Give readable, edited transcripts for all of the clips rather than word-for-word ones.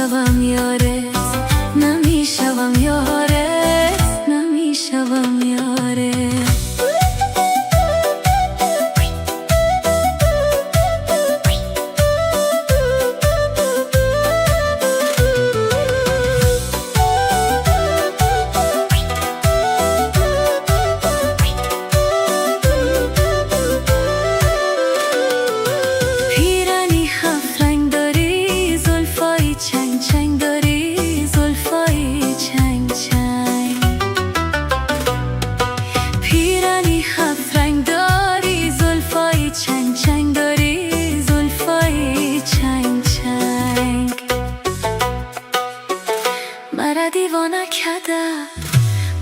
نمیشوم یارت، نمیشوم یارت، نمیشوم یارت.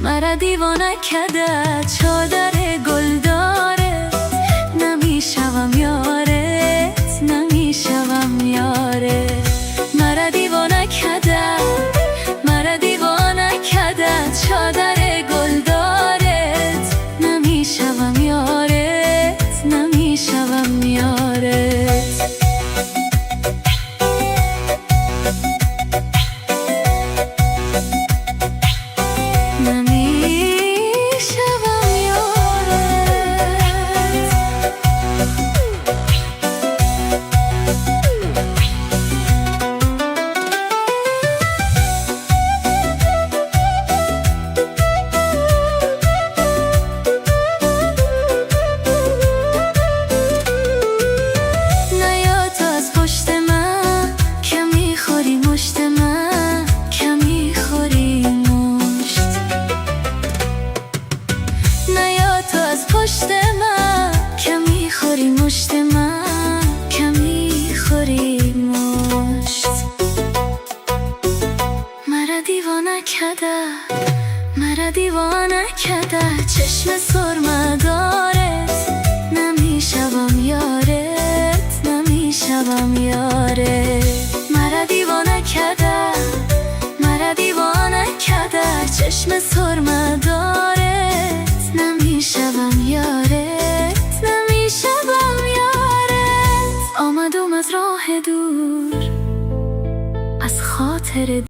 مرا دیوانه کده چادر گل داره، نمیشوم یارت، نمیشوم یارت. مرا دیوانه کده، مرا دیوانه کده چادر گل داره، نمیشوم یارت، نمیشوم یارت. پشت من کمی خوری مشت من، کمی خوری مشت. مرا دیوانه کده، مرا دیوانه کده چشم سرمه دارت، نمیشوم یارت، نمیشوم یارت. مرا دیوانه کده، مرا دیوانه کده چشم سرمه دارت، نمیشوم یارت، نمیشوم یارت. آمدم از راه دور از خاطر